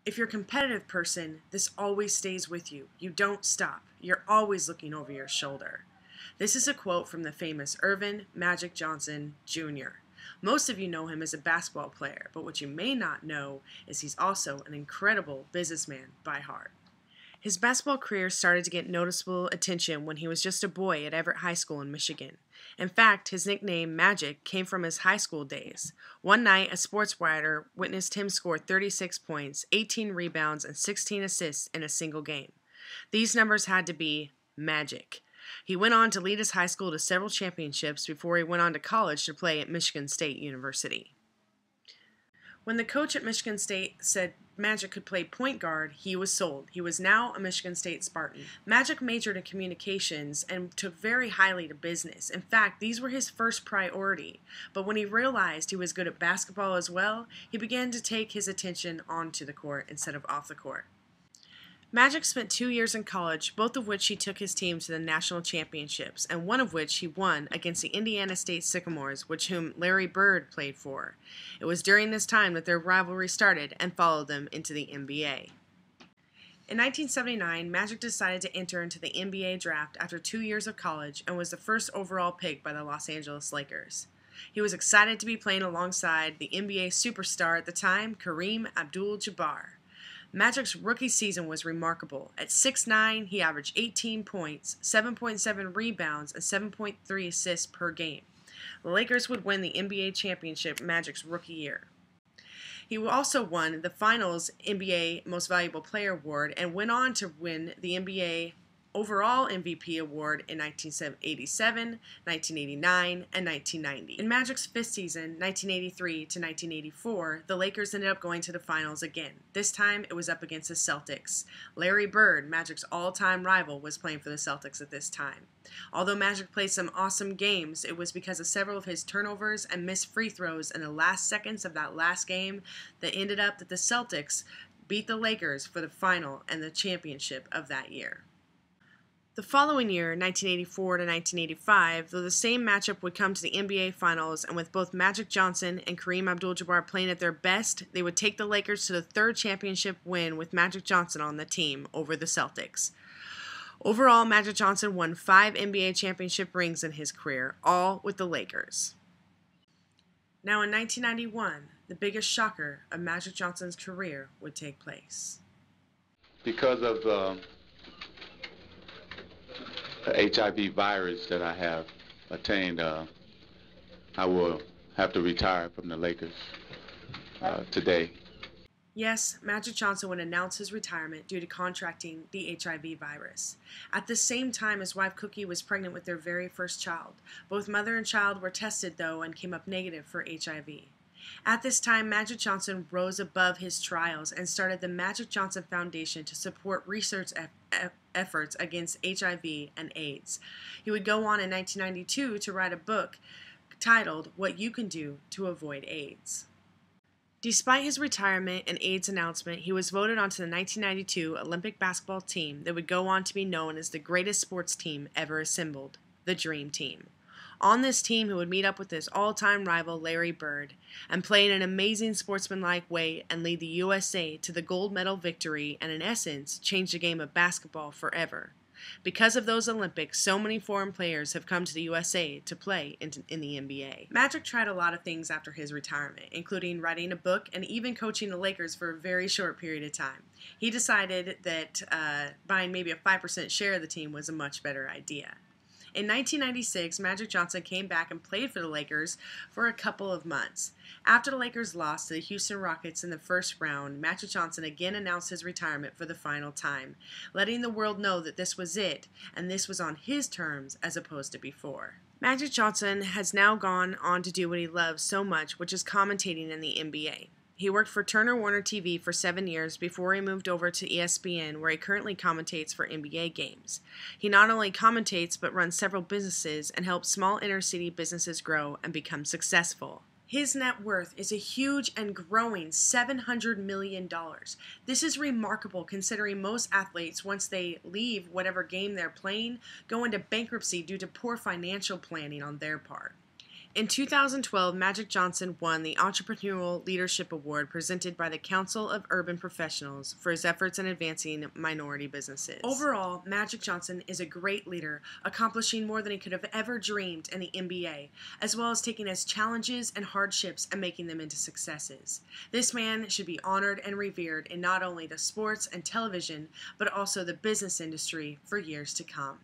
If you're a competitive person, this always stays with you. You don't stop. You're always looking over your shoulder. This is a quote from the famous Earvin Magic Johnson Jr. Most of you know him as a basketball player, but what you may not know is he's also an incredible businessman by heart. His basketball career started to get noticeable attention when he was just a boy at Everett High School in Michigan. In fact, his nickname Magic came from his high school days. One night, a sports writer witnessed him score 36 points, 18 rebounds, and 16 assists in a single game. These numbers had to be magic. He went on to lead his high school to several championships before he went on to college to play at Michigan State University. When the coach at Michigan State said Magic could play point guard, he was sold. He was now a Michigan State Spartan. Magic majored in communications and took very highly to business. In fact, these were his first priority. But when he realized he was good at basketball as well, he began to take his attention onto the court instead of off the court. Magic spent 2 years in college, both of which he took his team to the national championships, and one of which he won against the Indiana State Sycamores, whom Larry Bird played for. It was during this time that their rivalry started and followed them into the NBA. In 1979, Magic decided to enter into the NBA draft after 2 years of college and was the first overall pick by the Los Angeles Lakers. He was excited to be playing alongside the NBA superstar at the time, Kareem Abdul-Jabbar. Magic's rookie season was remarkable. At 6'9", he averaged 18 points, 7.7 rebounds, and 7.3 assists per game. The Lakers would win the NBA championship Magic's rookie year. He also won the Finals NBA Most Valuable Player award and went on to win the NBA Overall MVP award in 1987, 1989, and 1990. In Magic's fifth season, 1983 to 1984, the Lakers ended up going to the finals again. This time, it was up against the Celtics. Larry Bird, Magic's all-time rival, was playing for the Celtics at this time. Although Magic played some awesome games, it was because of several of his turnovers and missed free throws in the last seconds of that last game that ended up that the Celtics beat the Lakers for the final and the championship of that year. The following year, 1984 to 1985, though the same matchup would come to the NBA Finals, and with both Magic Johnson and Kareem Abdul-Jabbar playing at their best, they would take the Lakers to the third championship win with Magic Johnson on the team over the Celtics. Overall, Magic Johnson won 5 NBA championship rings in his career, all with the Lakers. Now in 1991, the biggest shocker of Magic Johnson's career would take place. Because of the HIV virus that I have attained, I will have to retire from the Lakers today. Yes, Magic Johnson would announce his retirement due to contracting the HIV virus. At the same time, his wife Cookie was pregnant with their very first child. Both mother and child were tested, though, and came up negative for HIV. At this time, Magic Johnson rose above his trials and started the Magic Johnson Foundation to support research efforts against HIV and AIDS. He would go on in 1992 to write a book titled What You Can Do to Avoid AIDS. Despite his retirement and AIDS announcement, he was voted onto the 1992 Olympic basketball team that would go on to be known as the greatest sports team ever assembled, the Dream Team. On this team, he would meet up with his all-time rival Larry Bird and play in an amazing sportsmanlike way and lead the USA to the gold medal victory and, in essence, change the game of basketball forever. Because of those Olympics, so many foreign players have come to the USA to play in the NBA. Magic tried a lot of things after his retirement, including writing a book and even coaching the Lakers for a very short period of time. He decided that buying maybe a 5% share of the team was a much better idea. In 1996, Magic Johnson came back and played for the Lakers for a couple of months. After the Lakers lost to the Houston Rockets in the first round, Magic Johnson again announced his retirement for the final time, letting the world know that this was it, and this was on his terms as opposed to before. Magic Johnson has now gone on to do what he loves so much, which is commentating in the NBA. He worked for Turner Warner TV for 7 years before he moved over to ESPN, where he currently commentates for NBA games. He not only commentates but runs several businesses and helps small inner-city businesses grow and become successful. His net worth is a huge and growing $700 million. This is remarkable considering most athletes, once they leave whatever game they're playing, go into bankruptcy due to poor financial planning on their part. In 2012, Magic Johnson won the Entrepreneurial Leadership Award presented by the Council of Urban Professionals for his efforts in advancing minority businesses. Overall, Magic Johnson is a great leader, accomplishing more than he could have ever dreamed in the NBA, as well as taking his challenges and hardships and making them into successes. This man should be honored and revered in not only the sports and television, but also the business industry for years to come.